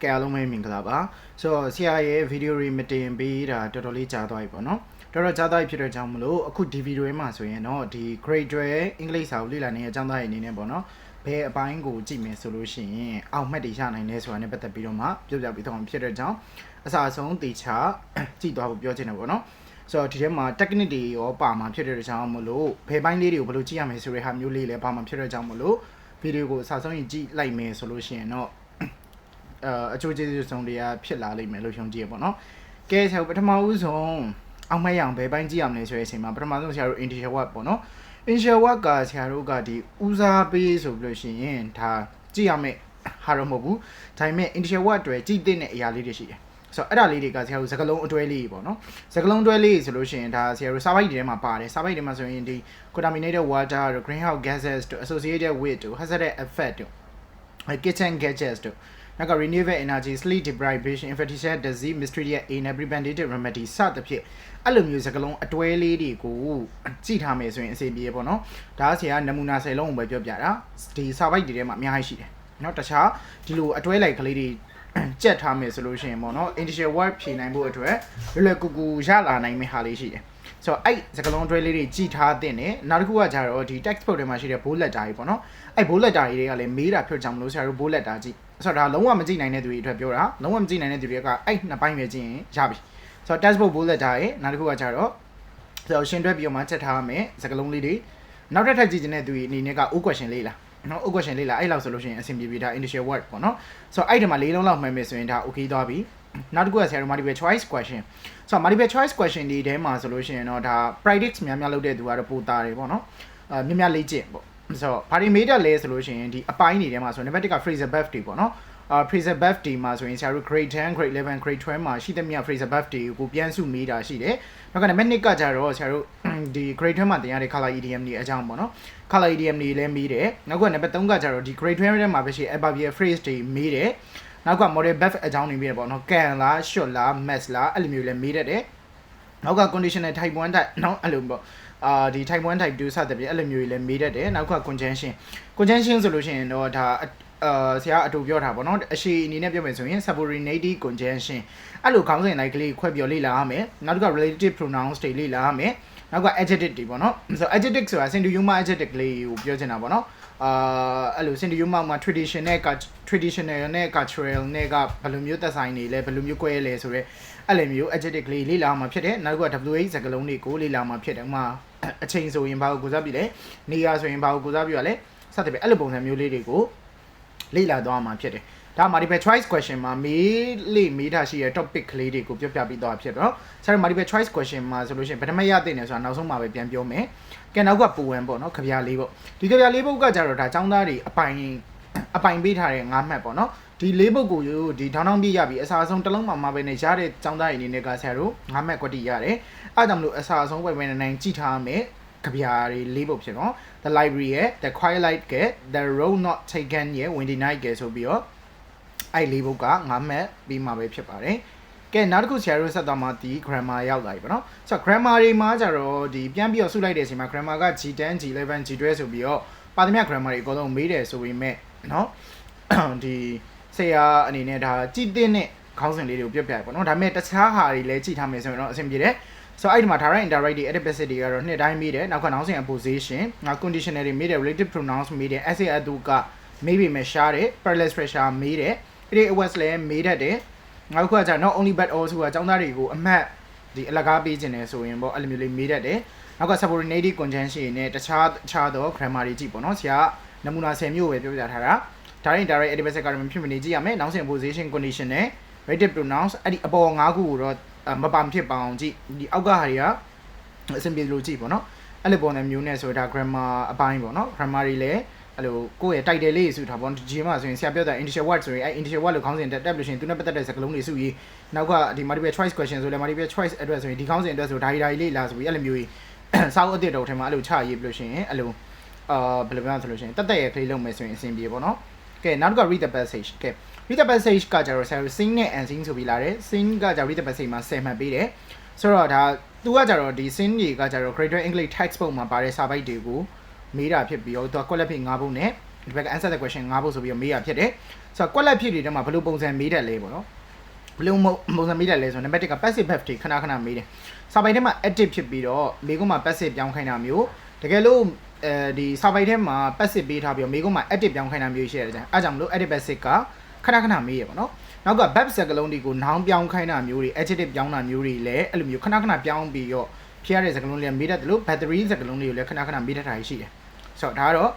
ကဲအားလုံးပဲမင်္ဂလာပါဆိုတော့ဆရာရဲ့ဗီဒီယိုတွေမတင်ပေးတာတော်တော်လေးကြားသွားပြီပေါ့နော်တော်တော်ကြားသွားပြီဖြစ်တဲ့ကြောင့်မလို့အခုဒီဗီဒီယိုမှာဆိုရင်တော့ဒီ grade 12အင်္ဂလိပ်စာကိုလေ့လာနေတဲ့အကြောင်းသားရင်းအနေနဲ့ပေါ့နော်ဘယ်အပိုင်းကိုကြည့်မယ်ဆိုလို့ရှိရင်အောင်မှတ်တွေရနိုင်လဲဆိုတာနဲ့ပတ်သက်ပြီးတော့မှပြောပြပြီးတော့ဖြစ်တဲ့ကြောင့်အစအဆုံးတေချာကြည့်သွားဖို့ပြောချင်တယ်ပေါ့နော်ဆိုတော့ဒီထဲမှာ technique တွေရောပါမှာဖြစ်တဲ့ကြောင့်မလို့ဘယ်ပိုင်းလေးတွေကိုဘယ်လိုကြည့်ရမယ်ဆိုတဲ့ဟာမျိုးလေးလည်းပါမှာဖြစ်တဲ့ကြောင့်မလို့ဗီဒီယိုကိုအစအဆုံးကြည့်လိုက်မယ်ဆိုလို့ရှိရင်တော့အချိုးကျေးဇူးဆောင်တွေကဖြစ်လာလိမ့်မယ်လို့ယုံကြည်ရပေါ့နော်ကဲဆရာပထမဦးဆုံးအောင်မရအောင်ဘယ်ပိုင်းကြည့်ရမလဲဆိုတဲ့အချိန်မှာပထမဆုံးဆရာတို့ initial work ပေါ့နော် initial work ကဆရာတို့ကဒီဦးစားပေးဆိုပြီးလို့ရှိရင်ဒါကြည့်ရမယ်ဟာတော့မဟုတ်ဘူးဒါပေမဲ့ initial work တွေကြည့်တဲ့အရာလေးတွေရှိတယ်ဆိုတော့အဲ့ဒါလေးတွေကဆရာတို့စကားလုံးအတွဲလေးပေါ့နော်စကားလုံးအတွဲလေးဆိုလို့ရှိရင်ဒါဆရာတို့စာပိုက်တွေထဲမှာပါတယ်စာပိုက်တွေမှာဆိုရင်ဒီ contaminated water တို့ greenhouse gases တို့ associated with တို့ hazardous effect တို့ kitchen gadgets တို့နောက်က renewable energy sleep deprivation infectious disease mistreated in preventative remedy စသဖြင့်အဲ့လိုမျိုးစကားလုံးအတွဲလေးတွေကိုကြည့်ထားမယ်ဆိုရင်အစီအပြေပေါ့နော်ဒါဆရာနမူနာ10လုံးကိုပဲပြောပြတာဒီစာပိုက်တွေထဲမှာအများကြီးရှိတယ်เนาะတခြားဒီလိုအတွဲလိုက်ကလေးတွေကြက်ထားမယ်ဆိုလို့ရှိရင်ပေါ့နော် initial word ဖြေနိုင်ဖို့အတွက်လွယ်ကူကူရလာနိုင်မယ့်ဟာလေးရှိတယ်ဆိုတော့အဲ့စကားလုံးအတွဲလေးတွေကြည့်ထားတဲ့နဲ့နောက်တစ်ခုကကြတော့ဒီ textbook ထဲမှာရှိတဲ့ bold letter တွေပေါ့နော်အဲ့ bold letter တွေကလည်းမေးတာဖြစ်ကြမလို့ဆရာတို့ bold letter ကြည့်ဆိုတော့ဒါလုံးဝမကြည့်နိုင်တဲ့သူတွေအတွက်ပြောတာလုံးဝမကြည့်နိုင်တဲ့သူတွေကအဲ့နှစ်ပိုင်းပဲကြည့်ရင်ရပြီဆိုတော့ textbook bold letter ရဲ့နောက်တစ်ခုကကြတော့ဆိုတော့ရှင်းတွဲပြီးတော့မှချက်ထားမယ်စကားလုံးလေးတွေနောက်တစ်ထပ်ကြည့်တဲ့သူတွေအနေနဲ့က O question လေးလားနော် O question လေးလားအဲ့လောက်ဆိုလို့ရှိရင်အဆင်ပြေပြီဒါ initial word ပေါ့နော်ဆိုတော့အဲ့ဒီမှာ၄လုံးလောက်မှတ်မယ်ဆိုရင်ဒါ okay သွားပြီနောက်တစ်ခုကဆရာတို့ multiple choice question ဆိုတော့ multiple choice question ဒီထဲမှာဆိုလို့ရှိရင်တော့ဒါ practice များများလုပ်တဲ့သူကတော့ပိုတာတယ်ပေါ့နော်များများလေ့ကျင့်ပေါ့ဆိုတော့ဘာတွေမေးတတ်လဲဆိုလို့ရှိရင်ဒီအပိုင်းတွေထဲမှာဆို name က phrasal verb တွေပေါ့နော်phrasal verb တွေမှာဆိုရင်ဆရာတို့ grade 10 grade 11 grade 12မှာရှိသမျှ phrasal verb တွေကိုပြန်စုမေးတာရှိတယ်နောက်က name ကကြတော့ဆရာတို့ဒီ grade 12မှာတင်ရတဲ့ color idiom တွေအကြောင်းပေါ့နော် color idiom တွေလည်းမေးတယ်နောက်က name 3ကကြတော့ဒီ grade 12ထဲမှာပဲရှိ adverbial phrase တွေမေးတယ်နောက်က model verb အကြောင်းတွေမေးတယ်ပေါ့နော် can လား should လား must လားအဲ့လိုမျိုးလည်းမေးတတ်တယ်နောက်က conditional type 1 type နော်အဲ့လိုပေါ့ဒီ type 1 type 2စသဖြင့်အဲ့လိုမျိုးတွေလည်းမေးတတ်တယ်နောက်က conjunction ဆိုလို့ရှိရင်တော့ဒါဆရာအတူပြောတာပေါ့နော်အရှိအနေနဲ့ပြောမယ်ဆိုရင် subordinated conjunction အဲ့လိုခေါင်းစဉ်လိုက်ကလေးခွဲပြောလေ့လာရမယ်နောက်တစ်ခါ relative pronouns တွေလေ့လာရမယ်နောက်က adjective တွေပေါ့နော်ဆို adjective ဆိုတာ singular adjective ကလေးကိုပြောချင်တာပေါ့နော်အဲ့လို singular မှာ traditional နဲ့ cultural နဲ့ကဘယ်လိုမျိုးသက်ဆိုင်နေလဲဘယ်လိုမျိုး꿰လဲဆိုတော့အဲ့လိုမျိုး adjective ကလေးလေ့လာမှာဖြစ်တယ်နောက်က WH စကားလုံးတွေကိုလေ့လာမှာဖြစ်တယ်ဥမာအချိန်ဆိုရင်ဘာကိုကိုစားပြလဲနေရာဆိုရင်ဘာကိုကိုစားပြရလဲစသဖြင့်အဲ့လိုပုံစံမျိုးလေးတွေကိုလေ့လာသွားမှာဖြစ်တယ်ဒါ multiple choice question မှာမေးထားရှိတဲ့ topic ကလေးတွေကိုပြောပြပြီးသွားဖြစ်တော့ဆရာတို့ multiple choice question မှာဆိုလို့ရှိရင်ဗထမရသိနေဆိုတာနောက်ဆုံးမှာပဲပြန်ပြောမယ်ကဲနောက်ကပူဝင်ပေါ့နော်ကြပြလေးပေါ့ဒီကြပြလေးပုတ်ကကြတော့ဒါចောင်းသားတွေအပိုင်ပေးထားတဲ့၅မှတ်ပေါ့နော်ဒီ၄ပုတ်ကိုဒီထောင်းထောင်းပြရပြီးအစားအဆုံးတစ်လုံးမှာပဲနေရတဲ့ចောင်းသားတွေအနေနဲ့ကဆရာတို့၅မှတ်ကွက်တီရတယ်အဲ့ဒါကြောင့်မလို့အစားအဆုံးပဲနိုင်ကြည့်ထားမယ်ကြပြတွေ၄ပုတ်ဖြစ်နော် the library ရဲ့ the quiet light ရဲ့ the road not taken ရဲ့ windy night ရဲ့ဆိုပြီးတော့အဲ့၄ပုတ်က၅မှတ်ပြီးမှပဲဖြစ်ပါတယ်ကဲနောက်တစ်ခုဆရာတို့ဆက်သွားမှဒီ grammar ရောက်လာပြီပေါ့နော်ဆိုတော့ grammar တွေမှာကြတော့ဒီပြန်ပြီးတော့စုလိုက်တဲ့အချိန်မှာ grammar က G10 G11 G12 ဆိုပြီးတော့ပါသမျှ grammar တွေအကုန်လုံးမေးတယ်ဆိုပေမဲ့နော်ဒီဆရာအနေနဲ့ဒါကြည့်တဲ့ခေါင်းစဉ်လေးတွေကိုပြပြပေါ့နော်ဒါပေမဲ့တခြားဟာတွေလည်းကြည့်ထားမယ်ဆိုရင်တော့အဆင်ပြေတယ်ဆိုအဲ့ဒီမှာ direct indirect တွေ adverb တွေကတော့နှစ်တိုင်းမေးတယ်နောက်ကနောက်စဉ် position နောက် conditional တွေမေးတယ် relative pronouns မေးတယ် essay အတူကမေးပြီးမှရှားတယ် parallel pressure မေးတယ်အဲ့ဒီ awas လည်းမေးတတ်တယ်နောက်တစ်ခုကကျ not only but also ကចောင်းသားတွေကိုအမှတ်ဒီအလကားပေးခြင်းတယ်ဆိုရင်ပေါ့အဲ့လိုမျိုးလေးမေးတတ်တယ်နောက်က subordinated conjunction နဲ့တခြားတော့ grammar တွေကြည့်ပေါ့နော်ဆရာနမူနာ10မျိုးပဲပြောပြထားတာ direct indirect adverb ကတော့မဖြစ်မနေကြည့်ရမယ်နောက်စဉ် position condition နဲ့ relative pronouns အဲ့ဒီအပေါ်၅ခုကိုတော့မပါမဖြစ်ပါအောင်ကြည့်ဒီအောက်ကဟာတွေကအဆင်ပြေလို့ကြည့်ပေါ့နော်အဲ့လိုပုံစံမျိုးနဲ့ဆိုတာ grammar အပိုင်းပေါ့နော် grammar တွေလည်းအဲ့လိုကိုယ့်ရဲ့ title လေးစုထားပေါ့ဒီမှာဆိုရင်ဆရာပြောတာ initial word ဆိုရင်အဲ့ initial word လို့ခေါင်းစဉ်တက်လို့ရှိရင်သူနဲ့ပတ်သက်တဲ့စကားလုံးတွေစုရေးနောက်ကဒီ multiple choice question ဆိုလဲ multiple choice address ဆိုရင်ဒီခေါင်းစဉ်အတွက်ဆိုဒါရီလေးလာဆိုပြီးအဲ့လိုမျိုးကြီးစောက်အစ်စ်တော့ထဲမှာအဲ့လိုချရေးပြီးလို့ရှိရင်အဲ့လိုဘယ်လိုပြောဆိုလို့ရှိရင်တက်ရဲ့ play လုပ်မယ်ဆိုရင်အဆင်ပြေပေါ့နော်ကဲနောက်တစ်ခါ read the passage ကဲ read the passage ကကြတော့ဆရာ sing နဲ့ unsing ဆိုပြီးလာတယ် sing ကကြ read the passage မှာ10မှတ်ပေးတယ်ဆိုတော့ဒါသူကကြတော့ဒီ sing တွေကကြတော့ grade 12 English textbook မှာပါတဲ့စာပိုက်တွေကိုမေးတာဖြစ်ပြီးတော့သူက quality 5ပုဒ်နဲ့ ဒီဘက်က answer the question 5ဖို့ဆိုပြီးတော့မေးရဖြစ်တယ်ဆိုတော့ကွက်လက်ဖြစ်တွေထဲမှာဘယ်လိုပုံစံမေးတတ်လဲပေါ့နော်ဘယ်လိုပုံစံမေးတတ်လဲဆိုတော့နံပါတ်1က passive verb တွေခဏမေးတယ်စာပိုက်ထဲမှာ active ဖြစ်ပြီးတော့မေးခွန်းမှာ passive ပြောင်းခိုင်းတာမျိုးတကယ်လို့ဒီစာပိုက်ထဲမှာ passive ပေးထားပြီးတော့မေးခွန်းမှာ active ပြောင်းခိုင်းတာမျိုးရှိရတယ်အဲကြောင့်မလို့ active passive ကခဏမေးရပေါ့နော်နောက်က verb စကားလုံးတွေကို noun ပြောင်းခိုင်းတာမျိုးတွေ adjective ပြောင်းတာမျိုးတွေလည်းအဲ့လိုမျိုးခဏပြောင်းပြီးတော့ဖြေရတဲ့စကားလုံးတွေမေးတတ်တယ်လို့ battery စကားလုံးတွေကိုလည်းခဏမေးတတ်တာရှိတယ်ဆိုတော့ဒါကတော့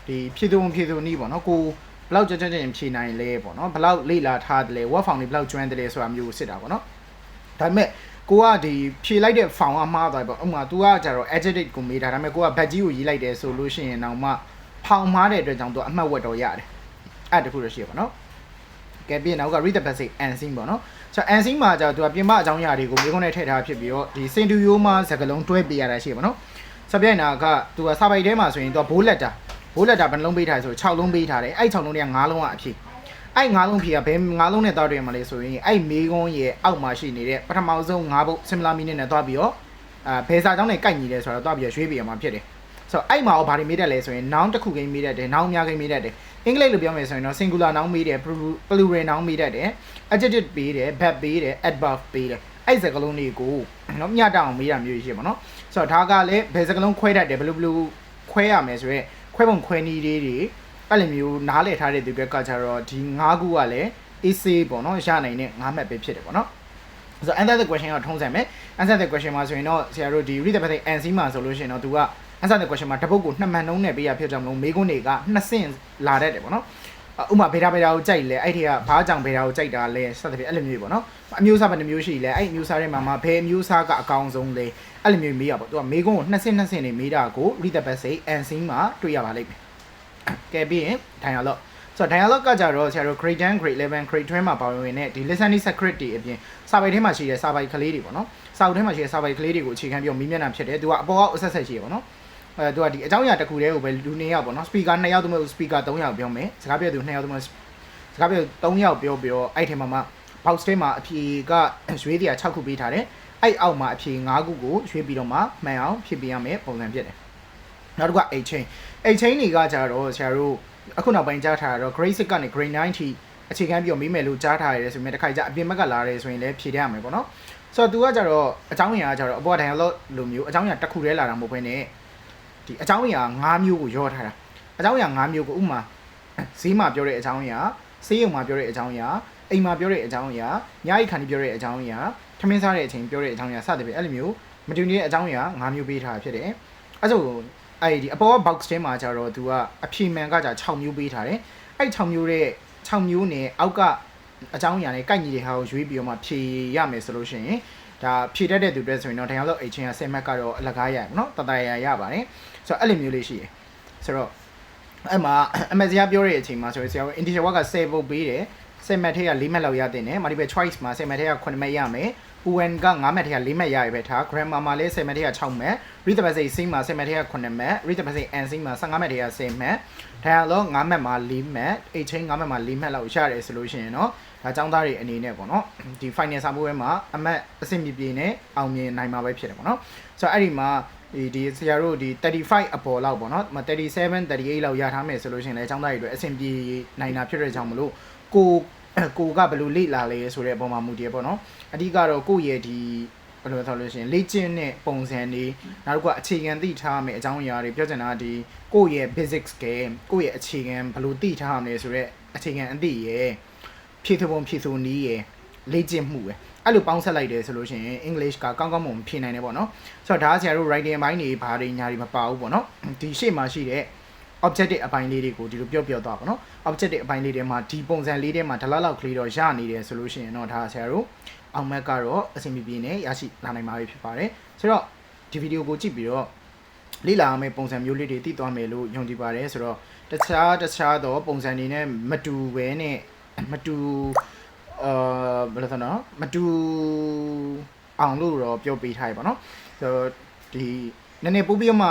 ဒီဖြည့်စုံနည်းပေါ့နော်ကိုဘလောက်ကြွဖြည့်နိုင်လဲပေါ့နော်ဘလောက်လေ့လာထားတယ်လဲ word form တွေဘလောက်ကျွမ်းတယ်လဲဆိုတာမျိုးကိုစစ်တာပေါ့နော်ဒါပေမဲ့ကိုကဒီဖြည့်လိုက်တဲ့ form ကမှားသွားပြီပေါ့ဥပမာ तू ကကြတော့ adjective ကိုမေးတာဒါပေမဲ့ကိုက bad ကြီးကိုရေးလိုက်တယ်ဆိုလို့ရှိရင်တော့မှဖောင်မှားတဲ့အတွက်ကြောင့် तू အမှတ်ဝက်တော့ရတယ်အဲ့တခုတော့ရှိရပါနော်ကဲပြီးနောက်က read the basic unseen ပေါ့နော်ဆိုတော့ unseen မှာကျတော့ तू ကပြင်ပအကြောင်းအရာတွေကိုမေးခွန်းနဲ့ထည့်ထားဖြစ်ပြီးတော့ဒီ sentence မှာစကားလုံးတွဲပေးရတာရှိရပါနော်စပြိုင်နာက तू ကစာပိုက်ထဲမှာဆိုရင် तू က bold letter ဘယ်နှလုံးပေးထားဆို6လုံးပေးထားတယ်အဲ့6လုံးတွေက9လုံးကအဖြစ်အဲ့9လုံးဖြေကဘယ်9လုံးနဲ့တောက်တယ်မှာလဲဆိုရင်အဲ့မေးခွန်းရဲ့အောက်မှာရှိနေတဲ့ပထမဆုံး9ပုတ် similar meaning နဲ့တွားပြီးတော့ဘယ်စာကြောင်းနဲ့ကိုက်ညီလဲဆိုတော့တွားပြီးရွှေ့ပြရမှာဖြစ်တယ်ဆိုတော့အဲ့မှာဘာတွေမေးတတ်လဲဆိုရင် noun တစ်ခုကိန်းမေးတတ်တယ် noun အများကိန်းမေးတတ်တယ်အင်္ဂလိပ်လိုပြောမယ်ဆိုရင်တော့ singular noun မေးတယ် plural noun မေးတတ်တယ် adjective ပေးတယ် verb ပေးတယ် adverb ပေးတယ်အဲ့စကားလုံးတွေကိုနော်မျှတအောင်မေးတာမျိုးရှိပါတော့ဆိုတော့ဒါကလည်းဘယ်စကားလုံးခွဲတတ်တယ်ဘယ်လိုခွဲရမယ်ဆိုရဲခွဲပုံခွဲနည်းလေးတွေအဲ့လိုမျိုးနားလည်ထားတဲ့သူတွေကကြတော့ဒီ9ခုကလည်း AC ပေါ့နော်ရနိုင်တဲ့9မှတ်ပဲဖြစ်တယ်ပေါ့နော်ဆိုတော့ answer the question ကထုံးစံမယ် answer the question မှာဆိုရင်တော့ဆရာတို့ဒီ read the basic answer မှာဆိုလို့ရှိရင်တော့သူက answer the question မှာတစ်ပုဒ်ကို2မှန်နှုန်းနဲ့ပေးရဖြစ်ကြောင်းမလို့မေးခွန်းတွေက2ဆင့်လာတတ်တယ်ပေါ့နော်ဥပမာဗေဒကိုကြိုက်လဲအဲ့ဒီကဘာကြောင့်ဗေဒကိုကြိုက်တာလဲစသဖြင့်အဲ့လိုမျိုးပေါ့နော်အမျိုးအစားဘယ်နှမျိုးရှိလဲအဲ့အမျိုးအစားတွေမှာဘယ်အမျိုးအစားကအကောင်းဆုံးလဲအဲ့လိုမျိုးမေးရပေါ့သူကမေးခွန်းကို2ဆင့်နေမေးတာကို read the basic answer မှာတွေ့ရပါလိမ့်မယ်ကဲပြီးရင် dialogue ဆိုတော့ dialogue ကကြတော့ဆရာတို့ grade 10 grade 11 grade 12မှာပါဝင်နေတဲ့ဒီ listening secret တွေအပြင်စာပိုက်ထဲမှာရှိတဲ့စာပိုက်ကလေးတွေပေါ့နော်စာအုပ်ထဲမှာရှိတဲ့စာပိုက်ကလေးတွေကိုအခြေခံပြီးတော့မေးမြန်းတာဖြစ်တယ်သူကအပေါ်ကအဆက်ရှိရပေါ့နော်သူကဒီအကြောင်းအရာတစ်ခုတည်းကိုပဲလူ2ယောက်ပေါ့နော် speaker 2ယောက်သို့မဟုတ် speaker 3ယောက်ပြောမယ်စကားပြောသူ2ယောက်သို့မဟုတ်စကားပြော3ယောက်ပြောပြီးတော့အဲ့ထဲမှာ box ထဲမှာအဖြေကရွေးတရား6ခုပေးထားတယ်အဲ့အောက်မှာအဖြေ5ခုကိုရွေးပြီးတော့မှမှန်အောင်ဖြည့်ပေးရမယ်ပုံစံဖြစ်တယ်နောက်တစ်ခုက A chain တွေကကြတော့ဆရာတို့အခုနောက်ပိုင်းကြားထားတာတော့ grade 6ကနေ grade 9 ထိအခြေခံပြီးတော့မေးမယ်လို့ကြားထားရတယ်ဆိုရင်တစ်ခါကြအပြင်ဘက်ကလာတယ်ဆိုရင်လည်းဖြေတတ်ရမယ်ပေါ့နော်ဆိုတော့ तू ကကြတော့အကြောင်းအရာကကြတော့အပေါ်က dialogue လိုမျိုးအကြောင်းအရာတစ်ခုတည်းလာတာမဟုတ်ဘဲနဲ့ဒီအကြောင်းအရာ5မျိုးကိုရောထားတာအကြောင်းအရာ5မျိုးကိုဥပမာဈေးမှာပြောတဲ့အကြောင်းအရာဆေးရုံမှာပြောတဲ့အကြောင်းအရာအိမ်မှာပြောတဲ့အကြောင်းအရာညအိတ်ခါနီပြောတဲ့အကြောင်းအရာထမင်းစားတဲ့အချိန်ပြောတဲ့အကြောင်းအရာစသဖြင့်အဲ့လိုမျိုးမတူညီတဲ့အကြောင်းအရာ5မျိုးပေးထားတာဖြစ်တယ်အဲ့ဆိုအဲ့ဒီအပေါ်က box ထဲမှာကျတော့ तू ကအဖြေမှန်ကကြ6မျိုးပေးထားတယ်အဲ့6မျိုးနဲ့6မျိုးနဲ့အောက်ကအကြောင်းအရာနဲ့ကိုက်ညီတဲ့ဟာကိုရွေးပြီးတော့မှဖြေရမယ်ဆိုလို့ရှိရင်ဒါဖြေတတ်တဲ့သူတွေဆိုရင်တော့dialogue အချင်းက10မှတ်ကတော့အလကားရရပေါ့နော်တတရပါတယ်ဆိုတော့အဲ့လိုမျိုးလေးရှိတယ်ဆိုတော့အဲ့မှာအမဇီယာပြောတဲ့အချိန်မှာဆိုရင်ဆရာက integer word က10ပုတ်ပေးတယ်10မှတ်ထဲက4မှတ်လောက်ရတဲ့နဲ့ multiple choice မှာ10မှတ်ထဲက9မှတ်ရမယ် UN က9မှတ်ထဲက4မှတ်ရရပဲထား grammar မှာလည်း10မှတ်ထဲက6မှတ် read the basic sing မှာ10မှတ်ထဲက9မှတ် read the basic and sing မှာ15မှတ်ထဲက10မှတ် dialogue 9မှတ်မှာ4မှတ် a chain 9မှတ်မှာ4မှတ်လောက်ရတယ်ဆိုလို့ရှိရင်တော့ဒါចောင်းသားတွေအနေနဲ့ပေါ့နော်ဒီ final စာမိုးပွဲမှာအမှတ်အဆင့်ပြည့်နဲ့အောင်မြင်နိုင်မှာပဲဖြစ်တယ်ပေါ့နော်ဆိုတော့အဲ့ဒီမှာဒီဆရာတို့ဒီ35အပေါ်လောက်ပေါ့နော်37 38လောက်ရထားမယ်ဆိုလို့ရှိရင်လည်းចောင်းသားတွေအတွက်အဆင့်ပြေနိုင်တာဖြစ်တဲ့ကြောင့်မလို့ကိုကဘယ်လိုလေ့လာလဲဆိုတဲ့အပေါ်မှာမူတည်ပေါ့နော်အဓိကတော့ကိုရဲ့ဒီဘယ်လိုဆိုလို့ရှိရင်လေ့ကျင့်တဲ့ပုံစံတွေနောက်တစ်ခုကအခြေခံသိထားမယ်အကြောင်းအရာတွေပြောချင်တာဒီကိုရဲ့ basics ကိုရဲ့အခြေခံဘယ်လိုသိထားရမလဲဆိုတဲ့အခြေခံအသိရဲ့ဖြည့်ဆိုနည်းရဲ့လေ့ကျင့်မှုပဲအဲ့လိုပေါင်းဆက်လိုက်တယ်ဆိုလို့ရှိရင် English ကကောင်းမွန်ဖြေနိုင်တယ်ပေါ့နော်ဆိုတော့ဒါကဆရာတို့ writing ဘိုင်းတွေဘာတွေညာတွေမပါဘူးပေါ့နော်ဒီရှေ့မှာရှိတဲ့ objective အပိုင်းလေးတွေကိုဒီလိုပြောသွားပါတော့ objective အပိုင်းလေးတွေမှာဒီပုံစံလေးတွေမှာဒလောက်ကလေးတော့ရနေတယ်ဆိုလို့ရှိရင်တော့ဒါဆရာတို့အောင်မက်ကတော့အဆင်ပြေနဲ့ရရှိလာနိုင်မှာဖြစ်ပါတယ်ဆိုတော့ဒီဗီဒီယိုကိုကြည့်ပြီးတော့လေ့လာရမယ့်ပုံစံမျိုးလေးတွေသိသွားမယ်လို့ယုံကြည်ပါတယ်ဆိုတော့တခြားတော့ပုံစံတွေနဲ့မတူဘဲနဲ့မတူဘယ်လိုဆိုတော့မတူအောင်လို့တော့ပြောပေးထားရပါတော့ဆိုတော့ဒီနည်းနည်းပို့ပြီးမှ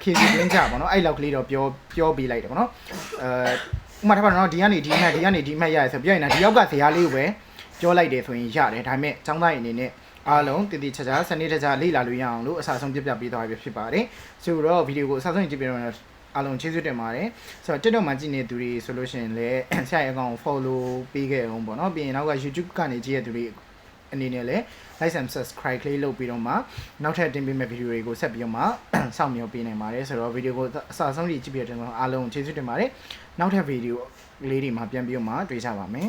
KC တွင်းကြပါတော့အဲ့လောက်ကလေးတော့ပြောပေးလိုက်တယ်ပေါ့နော်ဥပမာထားပါတော့ဒီကနေဒီမှတ်ရရဆိုပြောရင်ဒီယောက်ကဇာတ်လေးကိုပဲပြောလိုက်တယ်ဆိုရင်ရတယ်ဒါပေမဲ့ចောင်းသားအနေနဲ့အားလုံးတည်တည်ချာချာစနစ်တကျလေ့လာလို့ရအောင်လို့အစားဆုံးပြပြပေးသွားပြီဖြစ်ပါတယ်ဆိုတော့ဗီဒီယိုကိုအစားဆုံးကြည့်ပြတော့ အားလုံးကျေးဇူးတင်ပါတယ်ဆိုတော့ TikTok မှာကြည့်နေသူတွေဆိုလို့ရှိရင်လည်းဆရာရဲ့ account ကို follow ပေးခဲ့အောင်ပေါ့နော်ပြီးရင်နောက်က YouTube ကနေကြည့်ရတဲ့သူတွေအနေနဲ့လည်း like and subscribe လေးလုပ်ပြီးတော့မှနောက်ထပ်တင်ပေးမယ့်ဗီဒီယိုတွေကိုဆက်ပြီးတော့မှစောင့်မျှော်ပေးနိုင်ပါတယ်ဆိုတော့ဗီဒီယိုကိုအစားဆုံးကြည့်ပြီးတဲ့အားလုံးကျေးဇူးတင်ပါတယ်နောက်ထပ်ဗီဒီယိုလေးတွေမှာပြန်ပြီးတော့မှတွေ့ကြပါမယ်